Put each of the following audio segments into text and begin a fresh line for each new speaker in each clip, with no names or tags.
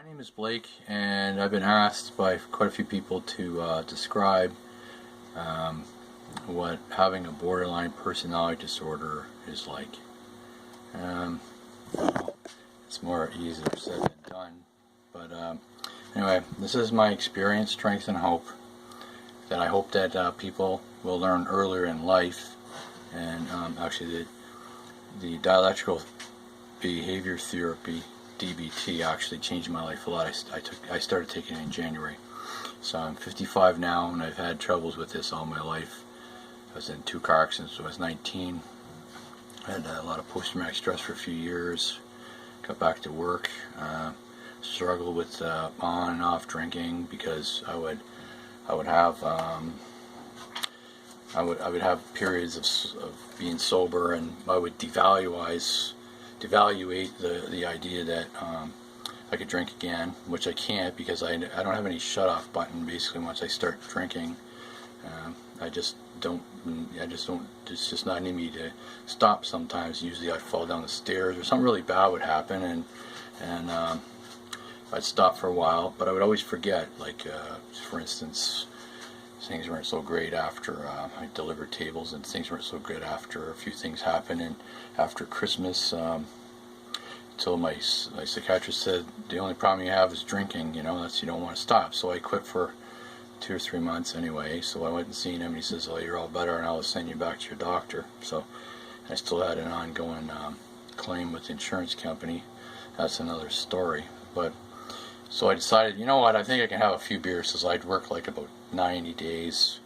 My name is Blake, and I've been asked by quite a few people to describe what having a borderline personality disorder is like. Um, it's more easier said than done, but anyway, this is my experience, strength, and hope. That I hope that people will learn earlier in life, and actually the dialectical behavior therapy DBT actually changed my life a lot. I started taking it in January. So I'm 55 now, and I've had troubles with this all my life. I was in 2 car accidents when I was 19. I had a lot of post-traumatic stress for a few years. Got back to work. Struggled with on and off drinking because I would have periods of being sober, and I would devaluate the idea that I could drink again, which I can't because I don't have any shut-off button. Basically, once I start drinking, it's just not in me to stop. Sometimes, usually I'd fall down the stairs or something really bad would happen, and I'd stop for a while, but I would always forget. Like, for instance, things weren't so great after I delivered tables, and things weren't so good after a few things happened. And after Christmas, until my psychiatrist said the only problem you have is drinking. You don't want to stop. So I quit for 2 or 3 months anyway. So I went and seen him, and he says, "Oh, you're all better, and I'll send you back to your doctor." So I still had an ongoing claim with the insurance company. That's another story. But so I decided, you know what, I think I can have a few beers, because I'd work like about 90 days.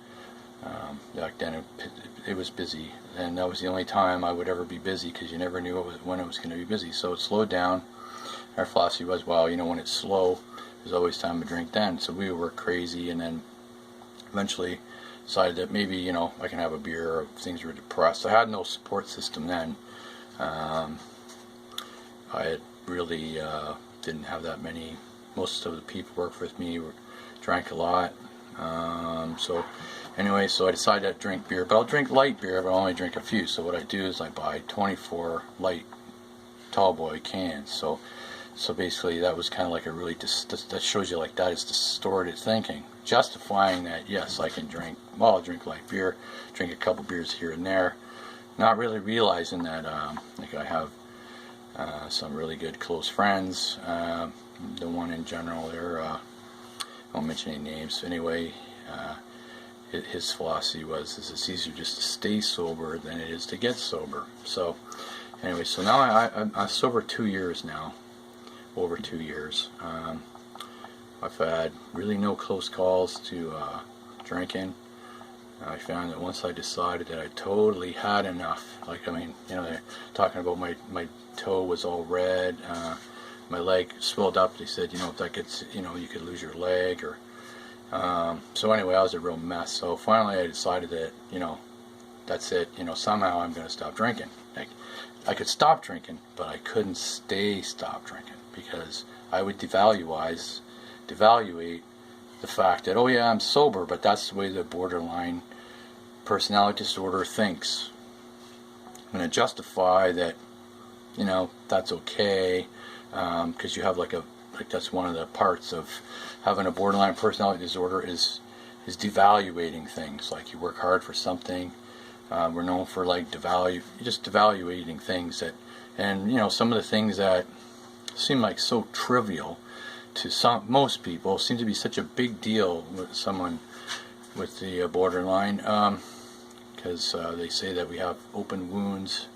Back then it was busy, and that was the only time I would ever be busy, because you never knew when it was going to be busy. So it slowed down. Our philosophy was, well, when it's slow, there's always time to drink then. So we would work crazy, and then eventually decided that maybe I can have a beer if things were depressed. I had no support system then. I had really didn't have that many. Most of the people who worked with me drank a lot. So anyway, so I decided to drink beer, but I'll drink light beer, but I'll only drink a few. So what I do is I buy 24 light tall boy cans. So basically that was kind of like a really, that shows you like that is distorted thinking, justifying that yes, I can drink, well, I'll drink light beer, drink a couple beers here and there, not really realizing that like I have some really good close friends. The one in general there, I won't mention any names. Anyway, his philosophy was, it's easier just to stay sober than it is to get sober. So anyway, so now I'm sober 2 years now, over 2 years. I've had really no close calls to drinking. I found that once I decided that I totally had enough, like, they're talking about my toe was all red, my leg swelled up. They said, if that gets, you could lose your leg, or so anyway, I was a real mess. So finally I decided that, that's it, somehow I'm going to stop drinking. Like, I could stop drinking, but I couldn't stop drinking, because I would devaluate the fact that, oh yeah, I'm sober, but that's the way the borderline personality disorder thinks. I'm going to justify that, that's okay, because you have like that's one of the parts of having a borderline personality disorder is devaluating things. Like, you work hard for something. We're known for like just devaluating things that, and some of the things that seem like so trivial to most people seem to be such a big deal with someone with the borderline, because they say that we have open wounds,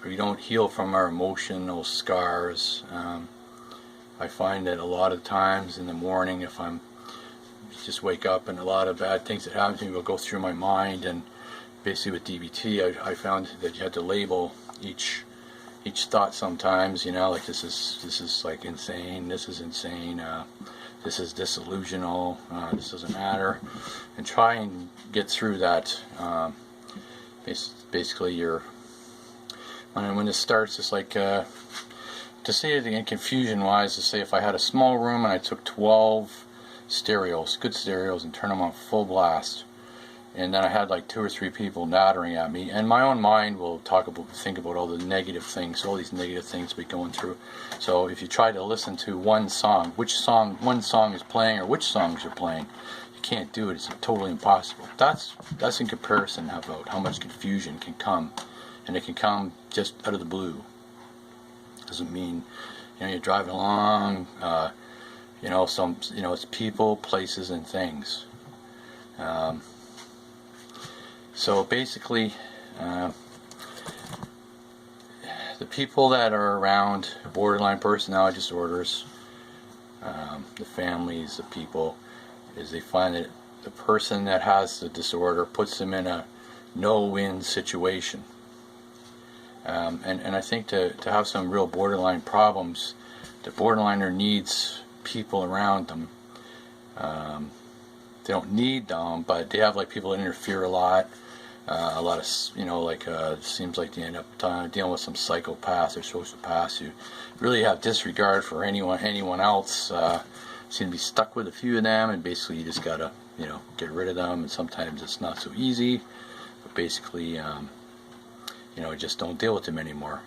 or we don't heal from our emotional scars. I find that a lot of times in the morning, if I'm just wake up and a lot of bad things that happen to me will go through my mind, and basically with DBT I found that you had to label each thought sometimes, like this is like insane, this is insane, this is disillusional, this doesn't matter, and try and get through that. Basically when this starts, it's like to say it again, confusion wise, to say if I had a small room and I took 12 stereos, good stereos, and turned them on full blast, and then I had like 2 or 3 people nattering at me, and my own mind will think about all the negative things, all these negative things we're going through. So if you try to listen to one song is playing, or which songs are playing, you can't do it. It's totally impossible. That's in comparison about how much confusion can come, and it can come just out of the blue. Doesn't mean, you're driving along, it's people, places, and things. So basically, the people that are around borderline personality disorders, the families, the people, is they find that the person that has the disorder puts them in a no-win situation. And I think to have some real borderline problems, the borderliner needs people around them. They don't need them, but they have like people that interfere a lot of, it seems like they end up dealing with some psychopaths or sociopaths who really have disregard for anyone else. Seem to be stuck with a few of them, and basically you just gotta, get rid of them. And sometimes it's not so easy, but basically, just don't deal with them anymore.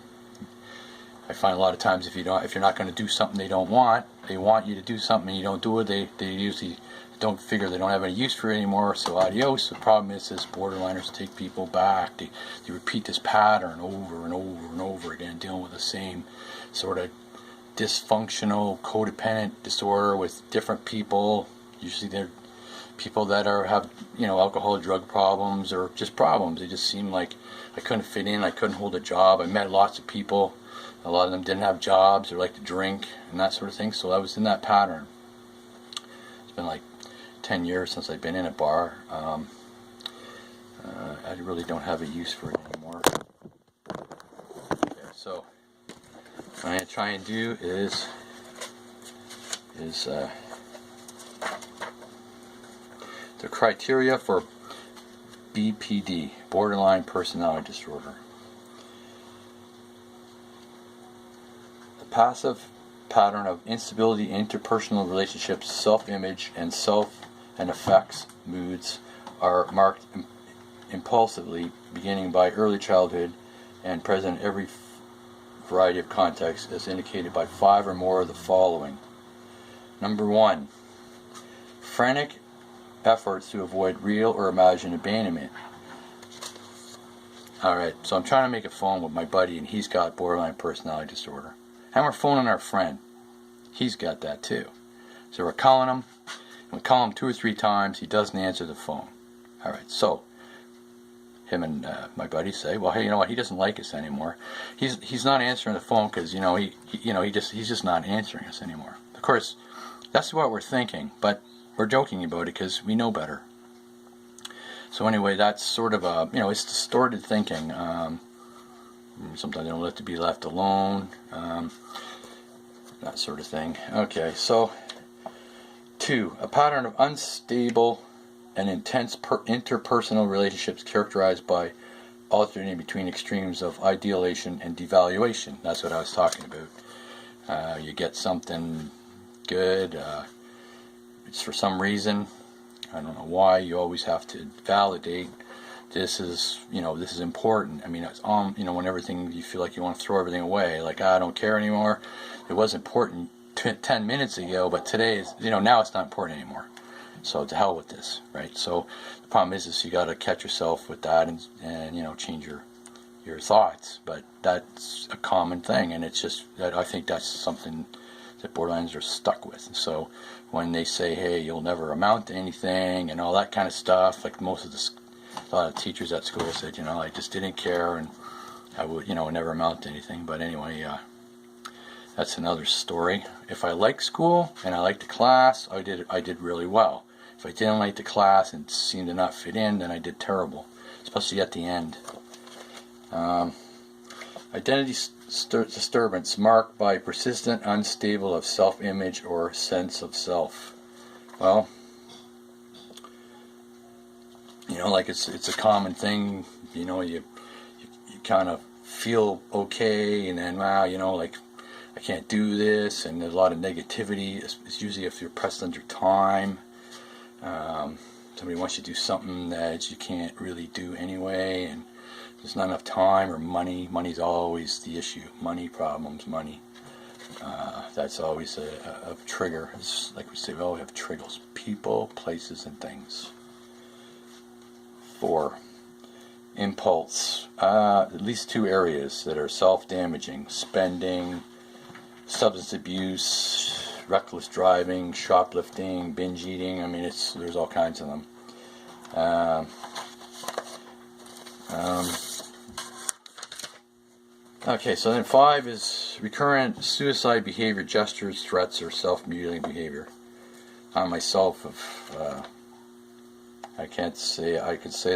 I find a lot of times if you're not going to do something they want you to do something and you don't do it, they usually don't figure they don't have any use for it anymore, so adios. The problem is this borderliners take people back. They repeat this pattern over and over and over again, dealing with the same sort of dysfunctional codependent disorder with different people. Usually they're people that have alcohol, drug problems, or just problems. They just seem like I couldn't fit in, I couldn't hold a job. I met lots of people, a lot of them didn't have jobs or like to drink and that sort of thing, so I was in that pattern. It's been like 10 years since I've been in a bar. I really don't have a use for it anymore. Okay, so what I'm going to try and do is the criteria for BPD, borderline personality disorder. The passive pattern of instability in interpersonal relationships, self-image, and affects moods are marked impulsively, beginning by early childhood and present in every variety of contexts, as indicated by 5 or more of the following. Number 1, frantic efforts to avoid real or imagined abandonment. Alright, so I'm trying to make a phone with my buddy, and he's got borderline personality disorder. And we're phoning our friend. He's got that too. So we're calling him. We call him 2 or 3 times. He doesn't answer the phone. Alright, so him and my buddy say, well, hey, you know what? He doesn't like us anymore. He's not answering the phone because he's just not answering us anymore. Of course, that's what we're thinking, but we're joking about it because we know better. So anyway, that's sort of it's distorted thinking. Sometimes they don't like to be left alone. That sort of thing. Okay, so 2, a pattern of unstable and intense interpersonal relationships characterized by alternating between extremes of idealization and devaluation. That's what I was talking about. You get something good, it's for some reason, I don't know why, you always have to validate this is important. I mean, it's when everything, you feel like you want to throw everything away, like I don't care anymore. It was important 10 minutes ago, but today is, now it's not important anymore. So to hell with this, right? So the problem is you got to catch yourself with that and change your thoughts. But that's a common thing, and it's just that I think that's something that borderliners are stuck with. So when they say, hey, you'll never amount to anything and all that kind of stuff, like a lot of teachers at school said, I just didn't care and I would, never amount to anything. But anyway, that's another story. If I liked school and I liked the class, I did really well. If I didn't like the class and seemed to not fit in, then I did terrible, especially at the end. Identity disturbance marked by persistent, unstable of self-image or sense of self. Well, like it's a common thing. You kind of feel okay, and then like I can't do this, and there's a lot of negativity. It's usually if you're pressed under time. somebody wants you to do something that you can't really do anyway, and there's not enough time or money. Money's always the issue. Money problems, money. That's always a trigger. It's like we say, we all have triggers. People, places, and things. 4. Impulse. At least 2 areas that are self-damaging. Spending, substance abuse, reckless driving, shoplifting, binge eating. I mean, there's all kinds of them. Okay, so then 5 is recurrent suicide behavior, gestures, threats, or self-mutilating behavior. I myself I could say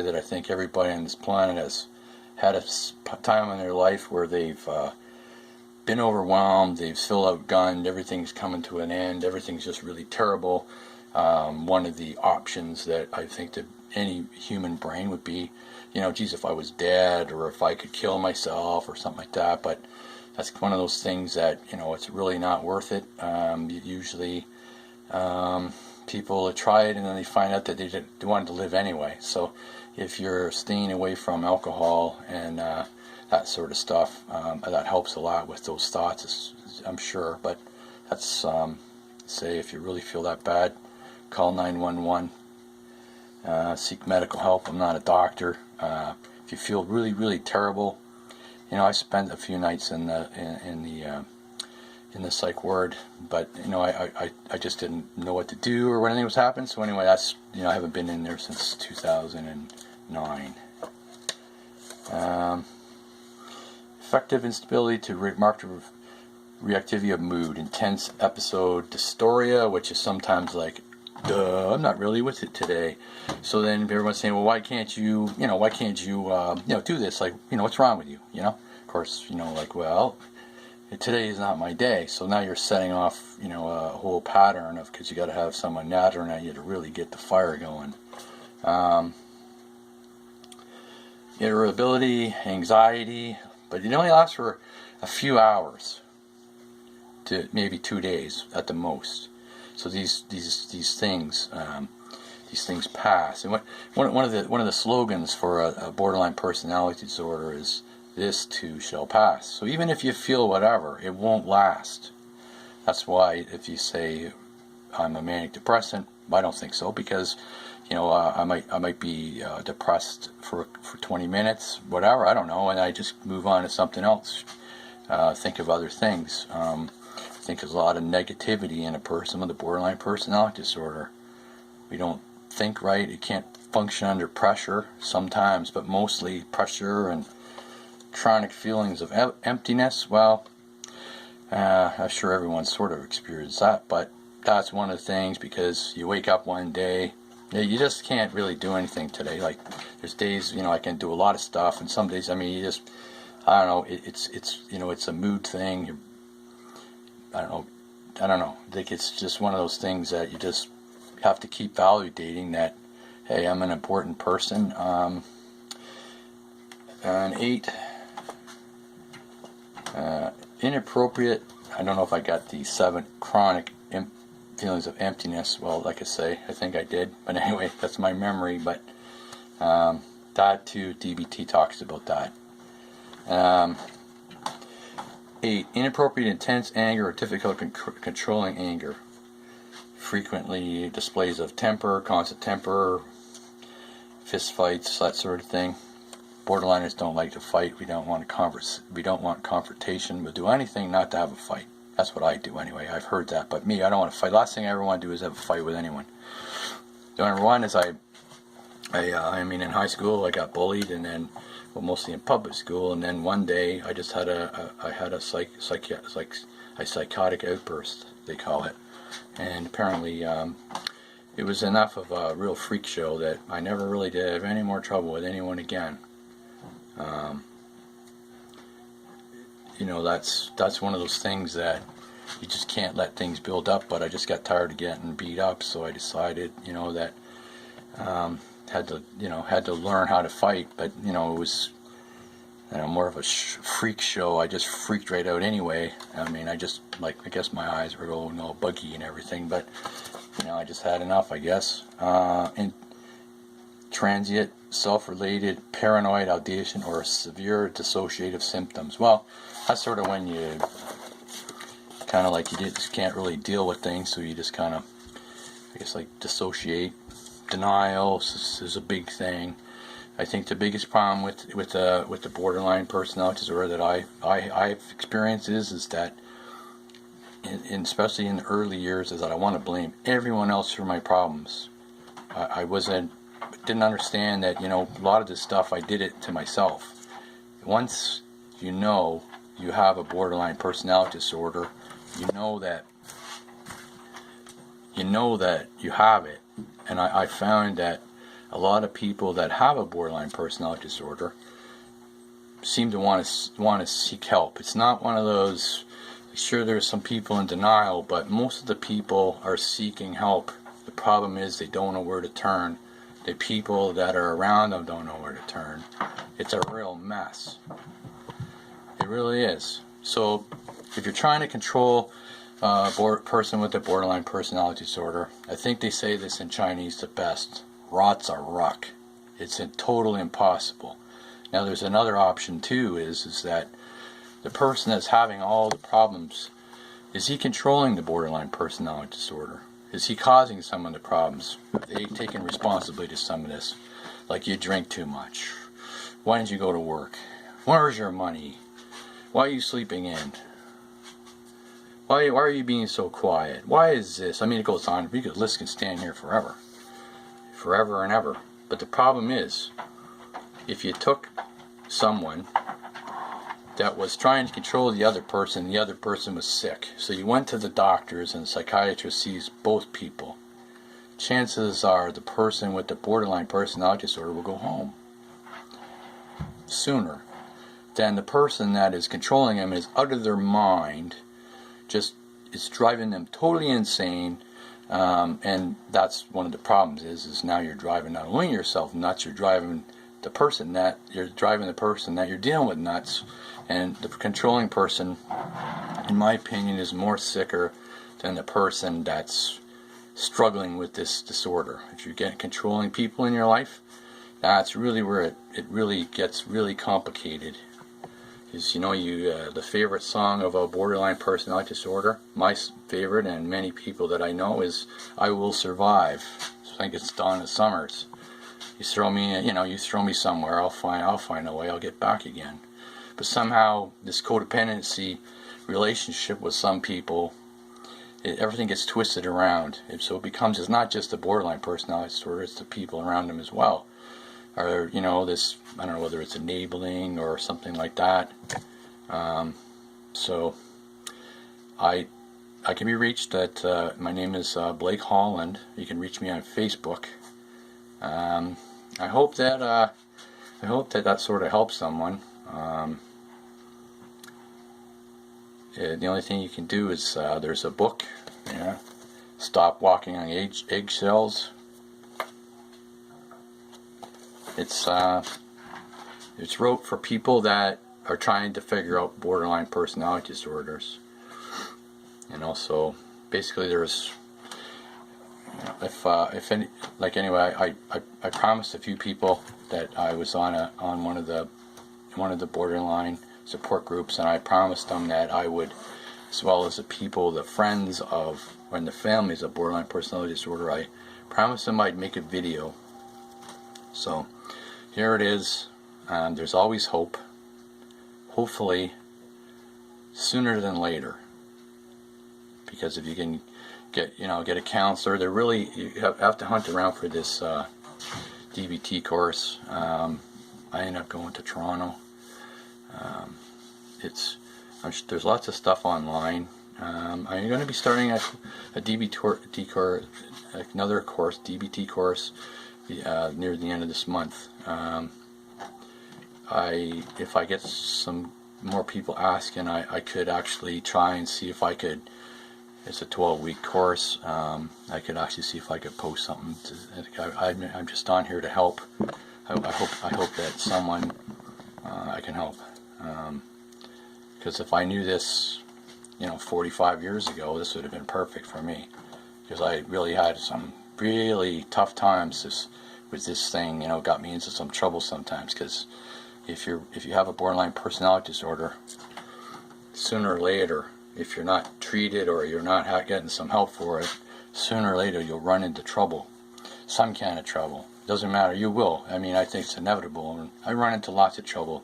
that I think everybody on this planet has had a time in their life where they've been overwhelmed, they've filled outgunned, everything's coming to an end, everything's just really terrible. One of the options that I think that any human brain would be, geez, if I was dead, or if I could kill myself or something like that. But that's one of those things that, it's really not worth it. Usually people try it and then they find out that they wanted to live anyway. So if you're staying away from alcohol and that sort of stuff, that helps a lot with those thoughts, I'm sure. But that's, say, if you really feel that bad, call 911. Seek medical help. I'm not a doctor. If you feel really, really terrible, I spent a few nights in the psych ward, but I just didn't know what to do or when anything was happening. So anyway, that's I haven't been in there since 2009. Affective instability to marked reactivity of mood, intense episode dysphoria, which is sometimes like, duh, I'm not really with it today. So then everyone's saying, well, why can't you do this? Like, what's wrong with you? Of course, like, well, today is not my day. So now you're setting off, a whole pattern of, because you got to have someone nattering at you to really get the fire going. Irritability, anxiety, but it only lasts for a few hours to maybe 2 days at the most. So these things pass. And one of the slogans for a borderline personality disorder is, "This too shall pass." So even if you feel whatever, it won't last. That's why if you say I'm a manic depressant, I don't think so, because I might be depressed for 20 minutes, whatever, I don't know, and I just move on to something else. Think of other things. I think there's a lot of negativity in a person with a borderline personality disorder. We don't think right. You can't function under pressure sometimes, but mostly pressure and chronic feelings of emptiness. Well, I'm sure everyone sort of experienced that, but that's one of the things, because you wake up one day, you just can't really do anything today. Like, there's days, I can do a lot of stuff, and some days, I don't know, it's a mood thing. I don't know. I think it's just one of those things that you just have to keep validating that, hey, I'm an important person. And 8, inappropriate. I don't know if I got the 7, chronic feelings of emptiness. Well, like I say, I think I did. But anyway, that's my memory. But that too, DBT talks about that. 8, inappropriate intense anger or difficult controlling anger. Frequently displays of temper, constant temper, fist fights, that sort of thing. Borderliners don't like to fight. We don't want confrontation. We'll do anything not to have a fight. That's what I do anyway. I've heard that. But me, I don't want to fight. Last thing I ever want to do is have a fight with anyone. The number one is I mean, in high school I got bullied, and then, well, mostly in public school, and then one day I just had a psychotic outburst, they call it, and apparently it was enough of a real freak show that I never really did have any more trouble with anyone again. That's one of those things that you just can't let things build up. But I just got tired of getting beat up, so I decided, that had to learn how to fight. But it was more of a freak show. I just freaked right out anyway. I mean, I guess my eyes were going all buggy and everything. But I just had enough, I guess. transient, self-related, paranoid ideation, or severe dissociative symptoms. Well, that's sort of when you kind of like you just can't really deal with things, so you just kind of, I guess, like dissociate. Denial is a big thing. I think the biggest problem with the borderline personality disorder that I've experienced is that, especially in the early years, is that I want to blame everyone else for my problems. I didn't understand that, a lot of this stuff I did it to myself. Once you know you have a borderline personality disorder, you know that you have it. And I found that a lot of people that have a borderline personality disorder seem to want to seek help. It's not one of those, sure, there's some people in denial, but most of the people are seeking help. The problem is they don't know where to turn. The people that are around them don't know where to turn. It's a real mess. It really is. So if you're trying to control a person with a borderline personality disorder, I think they say this in Chinese the best: rot's a ruck. It's totally impossible. Now there's another option too, is that the person that's having all the problems, is he controlling the borderline personality disorder? Is he causing some of the problems? Are they taking responsibility to some of this? Like, you drink too much. Why didn't you go to work? Where's your money? Why are you sleeping in? Why are you being so quiet? Why is this? I mean, it goes on. The list can stand here forever. Forever and ever. But the problem is, if you took someone that was trying to control the other person was sick, so you went to the doctors and the psychiatrist sees both people, chances are the person with the borderline personality disorder will go home sooner than the person that is controlling him is out of their mind. Just, it's driving them totally insane, and that's one of the problems. Is now you're driving not only yourself nuts, you're driving the person that you're dealing with nuts. And the controlling person, in my opinion, is more sicker than the person that's struggling with this disorder. If you get controlling people in your life, that's really where it really gets really complicated. Is, the favorite song of a borderline personality disorder, my favorite and many people that I know, is "I Will Survive." I think it's Donna Summers. You throw me somewhere, I'll find a way, I'll get back again. But somehow this codependency relationship with some people, everything gets twisted around. So it becomes, it's not just the borderline personality disorder, it's the people around them as well. Or, this, I don't know whether it's enabling or something like that. So I can be reached at, my name is Blake Holland. You can reach me on Facebook. I hope that sort of helps someone. The only thing you can do is, there's a book, Stop Walking on Eggshells. It's wrote for people that are trying to figure out borderline personality disorders. So basically there's, I promised a few people that I was on one of the borderline support groups, and I promised them that I would, as well as the friends of, and the families of borderline personality disorder, I promised them I'd make a video. So here it is. There's always hope. Hopefully sooner than later, because if you can get a counselor, you have to hunt around for this DBT course. I ended up going to Toronto. There's lots of stuff online. I'm going to be starting a DBT course, another course, DBT course, near the end of this month. If I get some more people asking, I could actually try and see if I could. It's a 12-week course. I could actually see if I could post something. I'm just on here to help. I hope that someone I can help. Because if I knew this, 45 years ago, this would have been perfect for me. Because I really had some really tough times with this thing, got me into some trouble sometimes, because if you have a borderline personality disorder, sooner or later, if you're not treated or you're not getting some help for it, sooner or later you'll run into trouble, some kind of trouble. Doesn't matter, you will. I mean, I think it's inevitable. And I run into lots of trouble.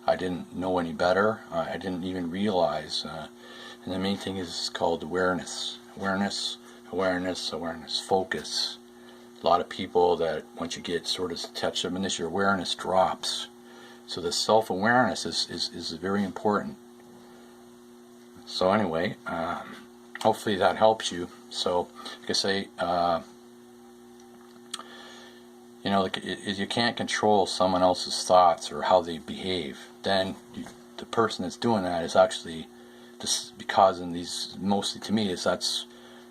I didn't know any better. I didn't even realize. And the main thing is called awareness. Awareness, focus. A lot of people that once you get sort of touched them in this, your awareness drops. So the self-awareness is very important. So anyway, hopefully that helps you. So, like I say, you can't control someone else's thoughts or how they behave. Then the person that's doing that is actually just causing these. Mostly to me, that's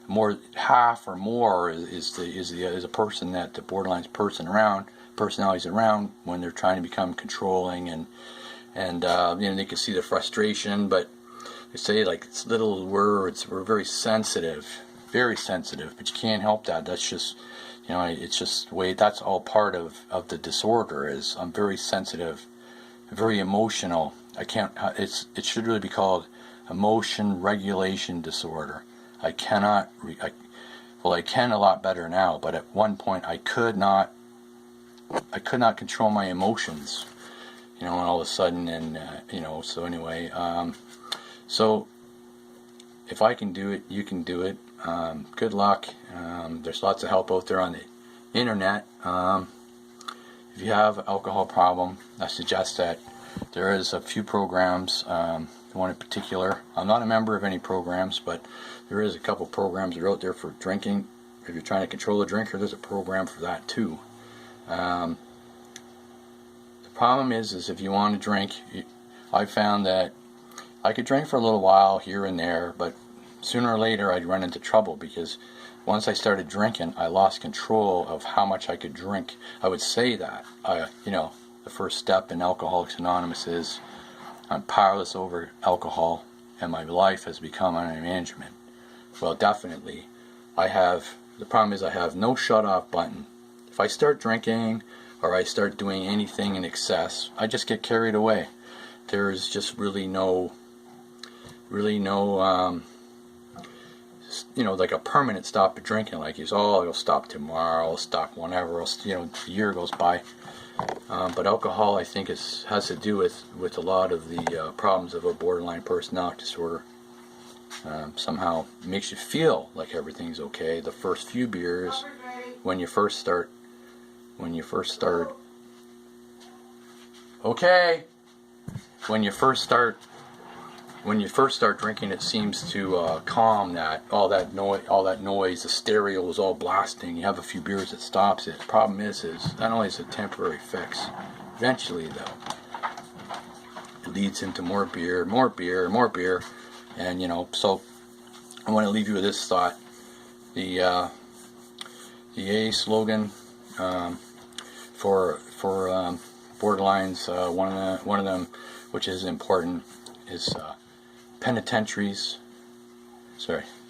more half or more is a person that the borderline personalities around when they're trying to become controlling and they can see the frustration, but they say like it's little words. We're very sensitive, but you can't help that. That's just it's just the way. That's all part of the disorder. Is I'm very sensitive, very emotional. I can't. It should really be called emotion regulation disorder. I cannot. I can a lot better now, but at one point I could not control my emotions. And all of a sudden, and So anyway, so if I can do it, you can do it. Good luck. There's lots of help out there on the internet. If you have an alcohol problem, I suggest that there is a few programs. One in particular, I'm not a member of any programs, but there is a couple programs that are out there for drinking. If you're trying to control a drinker, there's a program for that too. The problem is if you want to drink, I found that I could drink for a little while here and there, but sooner or later I'd run into trouble, because once I started drinking, I lost control of how much I could drink. I would say that, the first step in Alcoholics Anonymous is I'm powerless over alcohol and my life has become under management. Well, definitely. The problem is I have no shut off button. If I start drinking or I start doing anything in excess, I just get carried away. There's just really no like a permanent stop of drinking. Like I'll stop tomorrow, I'll stop whenever, a year goes by. But alcohol, I think, has to do with a lot of the problems of a borderline personality disorder. Somehow makes you feel like everything's okay. The first few beers, when you first start, drinking, it seems to calm all that noise. The stereo is all blasting. You have a few beers, it stops it. The problem is not only is it a temporary fix, eventually though, it leads into more beer, and So I want to leave you with this thought: the AA slogan for borderlines, one of them, which is important, is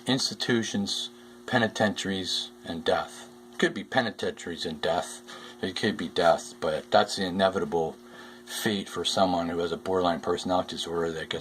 institutions, penitentiaries, and death. It could be penitentiaries and death. It could be death, but that's the inevitable fate for someone who has a borderline personality disorder that gets